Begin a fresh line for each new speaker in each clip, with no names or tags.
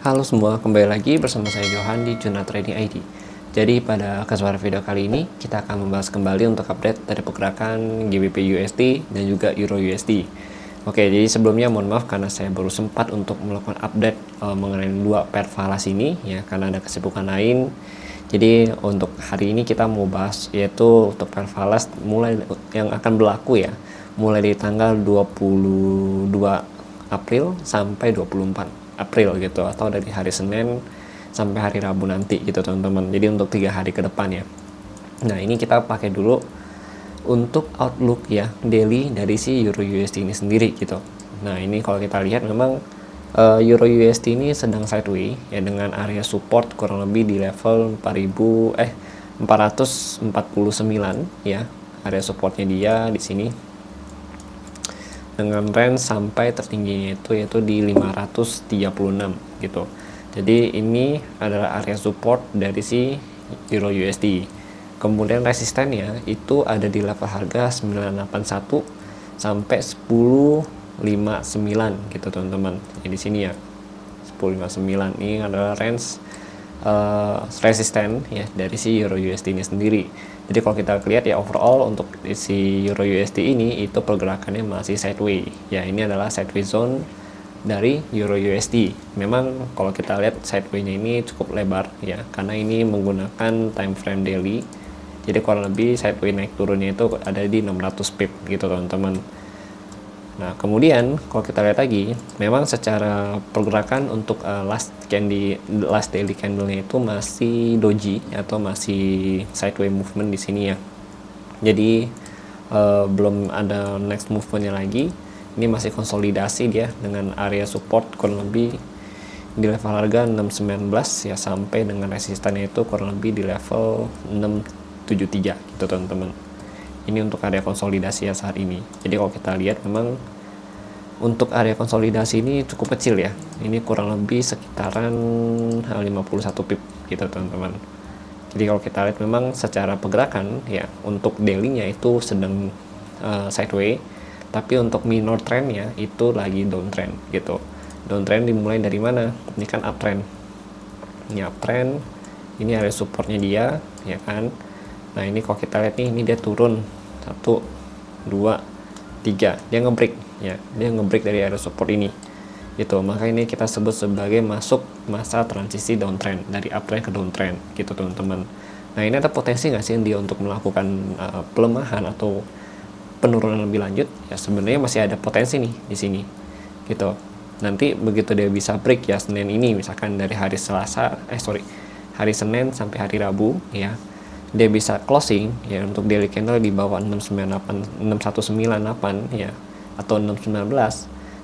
Halo semua, kembali lagi bersama saya Johan di Juna Trading ID. Jadi pada kesempatan video kali ini kita akan membahas kembali untuk update dari pergerakan GBP USD dan juga Euro USD. Oke, jadi sebelumnya mohon maaf karena saya baru sempat untuk melakukan update mengenai dua pair falas ini ya, karena ada kesibukan lain. Jadi untuk hari ini kita mau bahas yaitu untuk pair falas mulai yang akan berlaku ya, mulai dari tanggal 22 April sampai 24 April gitu, atau dari hari Senin sampai hari Rabu nanti gitu teman-teman. Jadi untuk 3 hari ke depan ya. Nah ini kita pakai dulu untuk outlook ya daily dari si Euro USD ini sendiri gitu. Nah ini kalau kita lihat memang Euro USD ini sedang sideways ya, dengan area support kurang lebih di level 449 ya, area supportnya dia di sini, dengan range sampai tertingginya itu yaitu di 536 gitu. Jadi ini adalah area support dari si Euro USD. Kemudian resistennya itu ada di level harga 981 sampai 1059 gitu teman-teman. Di sini ya 1059 ini adalah range resisten ya dari si Euro USD ini sendiri. Jadi kalau kita lihat ya overall untuk si Euro USD ini itu pergerakannya masih sideways ya. Ini adalah sideways zone dari Euro USD. Memang kalau kita lihat sideways-nya ini cukup lebar ya, karena ini menggunakan time frame daily. Jadi kurang lebih sideways naik turunnya itu ada di 600 pip gitu teman-teman. Nah kemudian kalau kita lihat lagi, memang secara pergerakan untuk last daily candle-nya itu masih doji atau masih sideways movement di sini ya. Jadi belum ada next movement-nya lagi. Ini masih konsolidasi dia dengan area support kurang lebih di level harga 619 ya, sampai dengan resistannya itu kurang lebih di level 673 gitu teman-teman. Ini untuk area konsolidasi ya saat ini. Jadi kalau kita lihat memang untuk area konsolidasi ini cukup kecil ya. Ini kurang lebih sekitaran 51 pip gitu teman-teman. Jadi kalau kita lihat memang secara pergerakan ya untuk daily-nya itu sedang sideways, tapi untuk minor trend-nya itu lagi downtrend gitu. Downtrend dimulai dari mana? Ini kan uptrend. Ini uptrend. Ini area supportnya dia ya kan. Nah ini kalau kita lihat nih, ini dia turun 1, 2, 3, dia ngebreak ya, dia ngebreak dari area support ini gitu. Maka ini kita sebut sebagai masuk masa transisi downtrend dari uptrend ke downtrend gitu teman-teman. Nah ini ada potensi nggak sih dia untuk melakukan pelemahan atau penurunan lebih lanjut? Ya sebenarnya masih ada potensi nih di sini gitu. Nanti begitu dia bisa break ya Senin ini, misalkan dari hari hari Senin sampai hari Rabu ya, dia bisa closing ya untuk daily candle di bawah 6198 ya atau 619,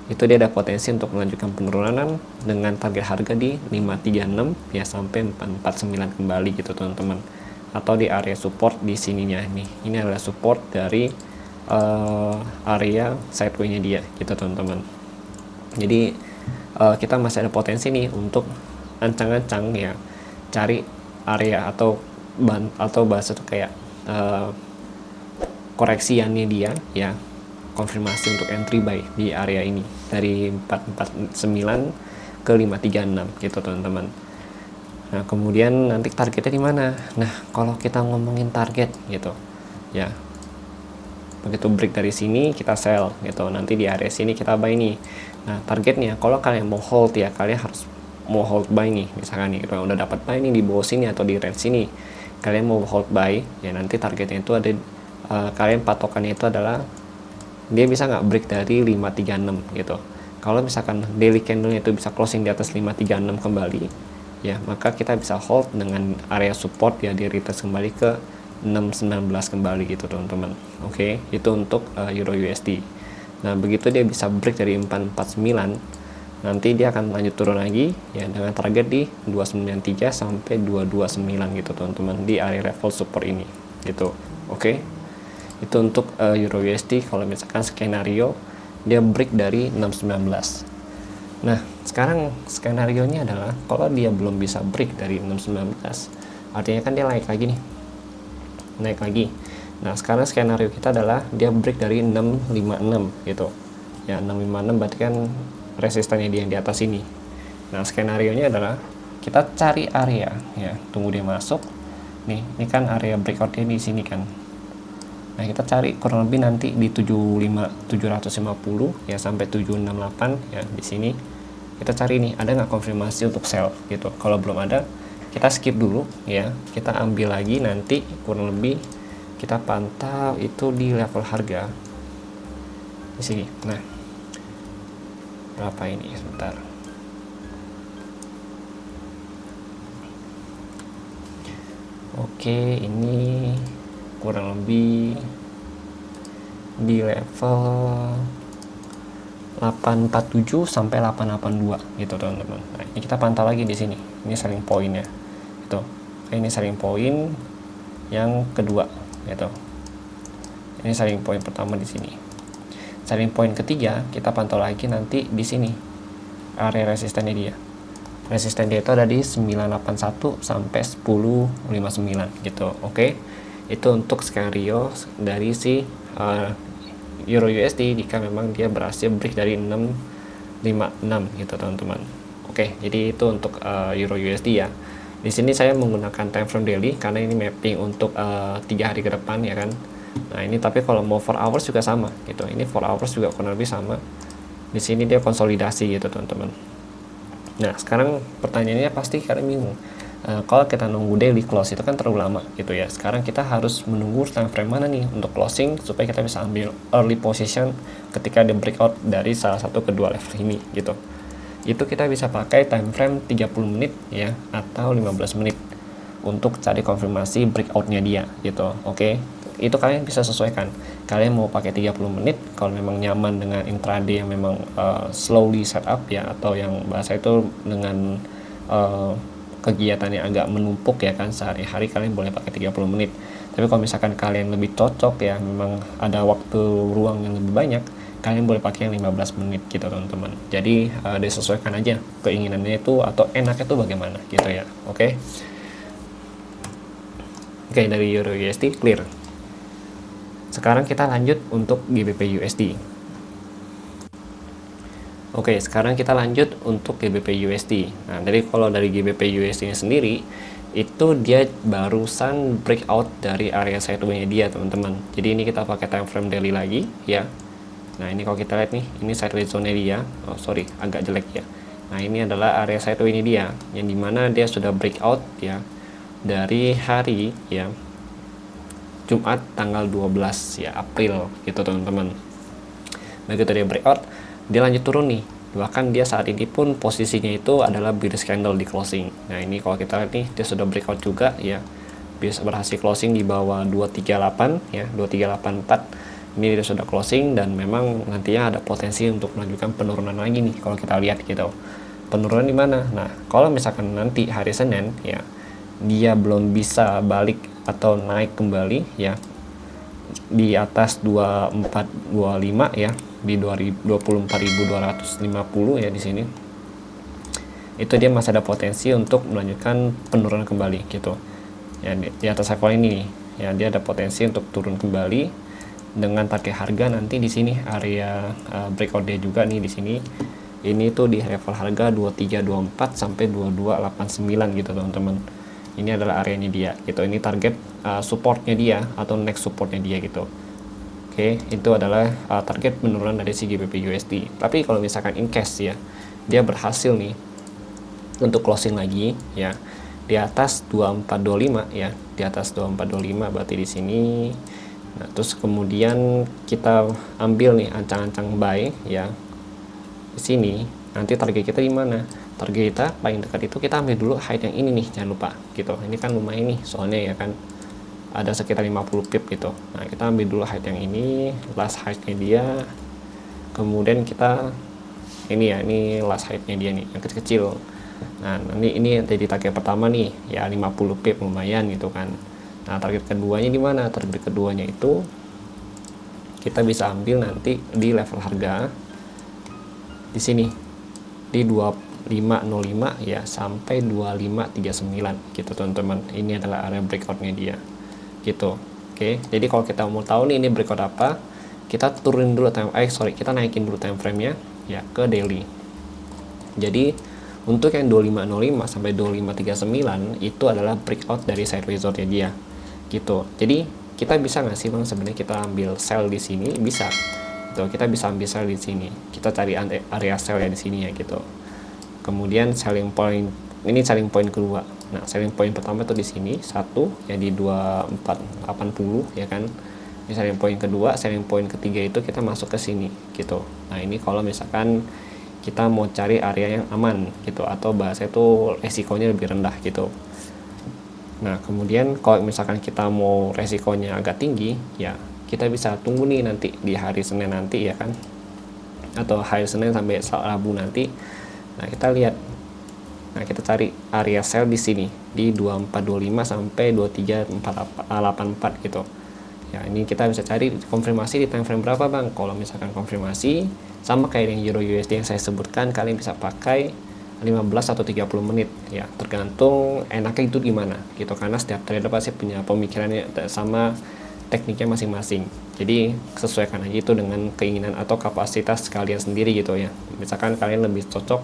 itu dia ada potensi untuk melanjutkan penurunan dengan target harga di 536 ya sampai 449 kembali gitu teman-teman, atau di area support di sininya nih. Ini adalah support dari area sideways-nya dia gitu teman-teman. Jadi kita masih ada potensi nih untuk ancang-ancang ya cari area atau bahasa itu kayak koreksiannya dia ya, konfirmasi untuk entry buy di area ini dari 449 ke 536 gitu teman-teman. Nah kemudian nanti targetnya di mana? Nah kalau kita ngomongin target gitu ya, begitu break dari sini kita sell gitu, nanti di area sini kita buy nih. Nah targetnya kalau kalian mau hold ya, kalian harus mau hold buy nih, misalkan nih kalau udah dapat buy nih di bawah sini atau di range sini, kalian mau hold buy ya, nanti targetnya itu ada kalian patokannya itu adalah dia bisa nggak break dari 536 gitu. Kalau misalkan daily candle itu bisa closing di atas 536 kembali ya, maka kita bisa hold dengan area support ya, di retest kembali ke 619 kembali gitu teman-teman. Oke, itu untuk Euro USD. Nah begitu dia bisa break dari 449, nanti dia akan lanjut turun lagi ya dengan target di 293 sampai 229 gitu teman-teman, di area level support ini gitu. Oke. Itu untuk Euro USD kalau misalkan skenario dia break dari 619. Nah, sekarang skenario-nya adalah kalau dia belum bisa break dari 619, artinya kan dia naik lagi nih. Naik lagi. Nah, sekarang skenario kita adalah dia break dari 656 gitu. Ya, 656 berarti kan resistannya dia yang di atas ini Nah, skenario nya adalah kita cari area ya, tunggu dia masuk. Nih, ini kan area breakout-nya di sini kan. Nah, kita cari kurang lebih nanti di 750 ya sampai 768 ya di sini. Kita cari nih, ada nggak konfirmasi untuk sell gitu. Kalau belum ada, kita skip dulu ya. Kita ambil lagi nanti kurang lebih kita pantau itu di level harga di sini. Nah, berapa ini sebentar. Oke, ini kurang lebih di level 847 sampai 882 gitu teman-teman. Nah, ini kita pantau lagi di sini. Ini selling point ya. Itu. Ini selling point yang kedua gitu. Ini selling point pertama di sini. Selling point ketiga kita pantau lagi nanti di sini. Area resistennya dia. Resisten dia itu ada di 981 sampai 1059 gitu. Oke. Itu untuk skenario dari si Euro USD jika memang dia berhasil break dari 656 gitu teman-teman. Oke, jadi itu untuk Euro USD ya. Di sini saya menggunakan time frame daily karena ini mapping untuk 3 hari ke depan ya kan. Nah, ini tapi kalau mau 4 hours juga sama gitu. Ini 4 hours juga kurang lebih sama. Di sini dia konsolidasi gitu teman-teman. Nah, sekarang pertanyaannya pasti kalian bingung. Kalau kita nunggu daily close itu kan terlalu lama gitu ya. Sekarang kita harus menunggu time frame mana nih untuk closing supaya kita bisa ambil early position ketika dia breakout dari salah satu kedua level ini gitu. Itu kita bisa pakai time frame 30 menit ya atau 15 menit untuk cari konfirmasi breakoutnya dia gitu. Oke. Itu kalian bisa sesuaikan. Kalian mau pakai 30 menit kalau memang nyaman dengan intraday yang memang slowly setup ya, atau yang bahasa itu dengan kegiatannya agak menumpuk ya kan sehari-hari, kalian boleh pakai 30 menit. Tapi kalau misalkan kalian lebih cocok ya, memang ada waktu ruang yang lebih banyak, kalian boleh pakai yang 15 menit gitu teman-teman. Jadi disesuaikan aja keinginannya itu atau enaknya itu bagaimana gitu ya. Oke. Oke, dari Euro USD clear. Sekarang kita lanjut untuk GBP USD. Oke, sekarang kita lanjut untuk GBP USD. Nah, dari kalau dari GBP USD-nya sendiri, itu dia barusan breakout dari area sideways-nya dia, teman-teman. Jadi ini kita pakai time frame daily lagi, ya. Nah, ini kalau kita lihat nih, ini sideways zone-nya dia. Oh, sorry, agak jelek ya. Nah, ini adalah area sideways-nya dia, yang dimana dia sudah breakout, ya, dari hari, ya, Jumat tanggal 12, ya, April, gitu, teman-teman. Begitu dia breakout, dia lanjut turun nih, bahkan dia saat ini pun posisinya itu adalah bearish candle di closing. Nah, ini kalau kita lihat nih, dia sudah breakout juga ya, bisa berhasil closing di bawah 238 ya, 2384. Ini dia sudah closing dan memang nantinya ada potensi untuk melanjutkan penurunan lagi nih kalau kita lihat gitu. Penurunan di mana? Nah, kalau misalkan nanti hari Senin ya, dia belum bisa balik atau naik kembali ya di atas 2425 ya, di 24.250 ya di sini. Itu dia masih ada potensi untuk melanjutkan penurunan kembali gitu. Ya di atas level ini nih, ya dia ada potensi untuk turun kembali dengan target harga nanti di sini area breakout dia juga nih di sini. Ini tuh di level harga 2324 sampai 2289 gitu teman-teman. Ini adalah areanya dia gitu. Ini target supportnya dia atau next supportnya dia gitu. Oke, itu adalah target penurunan dari si GBP USD. Tapi kalau misalkan in case ya, dia berhasil nih untuk closing lagi ya di atas 2425 ya, di atas 2425 berarti di sini. Nah, terus kemudian kita ambil nih ancang-ancang buy ya di sini. Nanti target kita di mana? Target kita paling dekat itu kita ambil dulu height yang ini nih, jangan lupa gitu. Ini kan lumayan nih soalnya ya kan, ada sekitar 50 pip gitu. Nah, kita ambil dulu height yang ini, last height-nya dia. Kemudian kita ini ya, ini last height-nya dia nih, yang kecil-kecil. Nah, nanti ini jadi target pertama nih, ya 50 pip lumayan gitu kan. Nah, target keduanya di mana? Target keduanya itu kita bisa ambil nanti di level harga di sini di 2505 ya sampai 2539 gitu teman-teman. Ini adalah area breakout-nya dia gitu. Oke, jadi kalau kita mau tahu nih ini breakout apa, kita turunin dulu kita naikin dulu time frame-nya ya ke daily. Jadi Untuk yang 2505 sampai 2539 itu adalah breakout dari sideways zone-nya dia gitu. Jadi kita bisa nggak sih bang sebenarnya kita ambil sell di sini? Bisa gitu. Kita bisa ambil sell di sini, kita cari area sell ya di sini ya gitu. Kemudian selling point, ini selling point kedua. Nah selling point pertama itu di sini satu ya di 2480 ya kan. Ini selling point kedua, selling point ketiga itu kita masuk ke sini gitu. Nah ini kalau misalkan kita mau cari area yang aman gitu, atau bahasa itu resikonya lebih rendah gitu. Nah kemudian kalau misalkan kita mau resikonya agak tinggi ya kita bisa tunggu nih nanti di hari Senin nanti ya kan, atau hari Senin sampai Rabu nanti. Nah kita lihat, nah kita cari area sell di sini di 2425 sampai 2384 gitu ya. Ini kita bisa cari konfirmasi di time frame berapa bang. Kalau misalkan konfirmasi sama kayak yang Euro USD yang saya sebutkan, kalian bisa pakai 15 atau 30 menit ya, tergantung enaknya itu gimana gitu, karena setiap trader pasti punya pemikirannya sama tekniknya masing-masing. Jadi sesuaikan aja itu dengan keinginan atau kapasitas kalian sendiri gitu ya. Misalkan kalian lebih cocok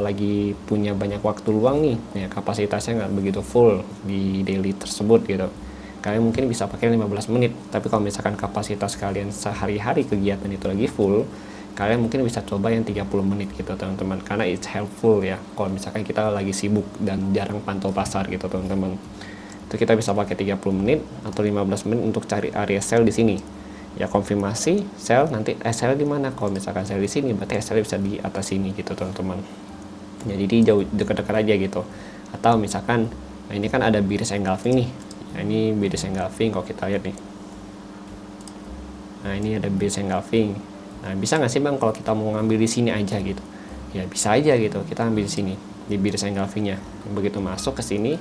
lagi punya banyak waktu luang nih ya, kapasitasnya nggak begitu full di daily tersebut gitu, kalian mungkin bisa pakai 15 menit. Tapi kalau misalkan kapasitas kalian sehari-hari kegiatan itu lagi full, kalian mungkin bisa coba yang 30 menit gitu teman-teman, karena it's helpful ya kalau misalkan kita lagi sibuk dan jarang pantau pasar gitu teman-teman. Itu kita bisa pakai 30 menit atau 15 menit untuk cari area sell di sini ya, konfirmasi sell nanti sell di mana. Kalau misalkan sell di sini berarti sell bisa di atas sini gitu teman-teman ya, jadi jauh dekat-dekat aja gitu. Atau misalkan nah ini kan ada bearish engulfing nih ya, ini bearish engulfing kalau kita lihat nih. Nah ini ada bearish engulfing. Nah bisa nggak sih bang kalau kita mau ngambil di sini aja gitu ya, bisa aja gitu, kita ambil di sini di bearish engulfingnya. Begitu masuk ke sini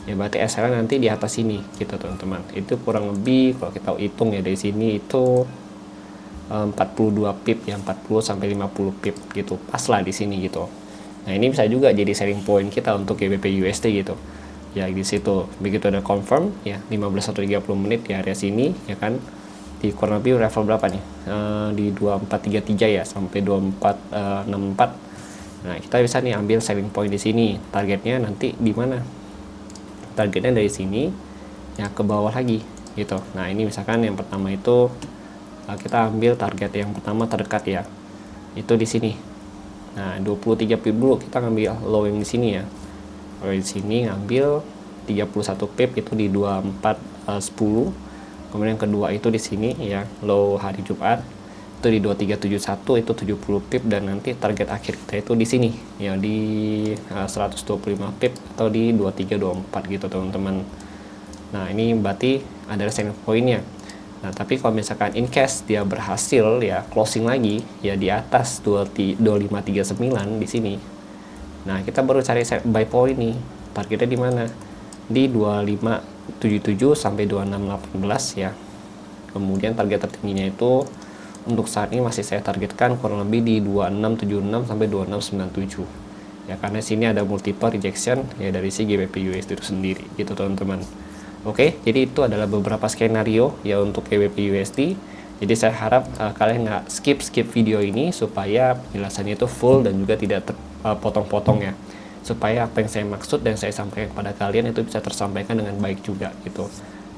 ya berarti SL nanti di atas sini gitu teman-teman. Itu kurang lebih kalau kita hitung ya dari sini itu 42 pip ya, 40 sampai 50 pip gitu, pas lah di sini gitu. Nah ini bisa juga jadi selling point kita untuk GBP USD gitu ya, di situ begitu ada confirm ya 15 atau 30 menit di area sini ya kan, di kurang lebih level berapa nih, di 2433 ya sampai 2464. Nah kita bisa nih ambil selling point di sini. Targetnya nanti di mana? Targetnya dari sini ya ke bawah lagi gitu. Nah ini misalkan yang pertama itu kita ambil target yang pertama terdekat ya, itu di sini. Nah 23 pip dulu kita ngambil low yang di sini ya. Kalau di sini ngambil 31 pip itu di 2410. Kemudian yang kedua itu di sini ya, low hari Jumat itu di 2371 itu 70 pip, dan nanti target akhir kita itu di sini ya di 125 pip atau di 2324 gitu teman-teman. Nah ini berarti ada selling point-nya. Nah tapi kalau misalkan in case dia berhasil ya closing lagi ya di atas 2539 di sini, nah kita baru cari buy point nih. Targetnya di mana? Di 2577 sampai 2618 ya. Kemudian target tertingginya itu untuk saat ini masih saya targetkan kurang lebih di 2676 sampai 2697 ya, karena sini ada multiple rejection ya dari si GBP USD itu sendiri gitu teman-teman. Oke, jadi itu adalah beberapa skenario ya untuk GBP USD. Jadi saya harap kalian nggak skip video ini supaya penjelasannya itu full dan juga tidak potong-potong ya, supaya apa yang saya maksud dan saya sampaikan kepada kalian itu bisa tersampaikan dengan baik juga gitu.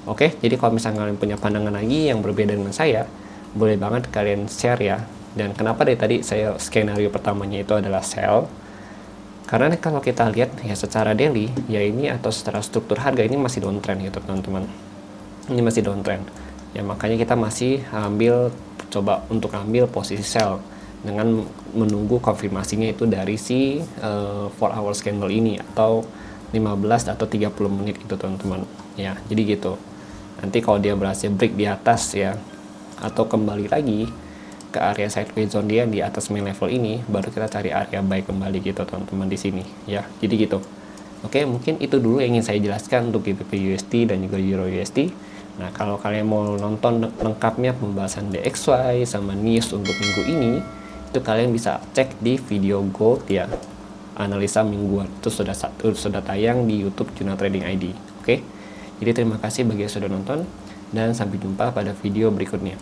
Oke, jadi kalau misalnya kalian punya pandangan lagi yang berbeda dengan saya, boleh banget kalian share ya. Dan kenapa dari tadi saya skenario pertamanya itu adalah sell, karena kalau kita lihat ya secara daily ya ini atau secara struktur harga ini masih downtrend gitu teman-teman. Ini masih downtrend ya, makanya kita masih coba untuk ambil posisi sell dengan menunggu konfirmasinya itu dari si 4 hour candle ini atau 15 atau 30 menit gitu teman-teman ya. Jadi gitu, nanti kalau dia berhasil break di atas ya atau kembali lagi ke area sideways zone dia di atas main level ini, baru kita cari area buy kembali gitu teman-teman di sini ya. Jadi gitu. Oke, mungkin itu dulu yang ingin saya jelaskan untuk GBP USD dan juga Euro USD. Nah kalau kalian mau nonton lengkapnya pembahasan DXY sama news untuk minggu ini, itu kalian bisa cek di video gold ya, analisa mingguan itu sudah tayang di YouTube Juna Trading ID. Oke, jadi terima kasih bagi yang sudah nonton dan sampai jumpa pada video berikutnya.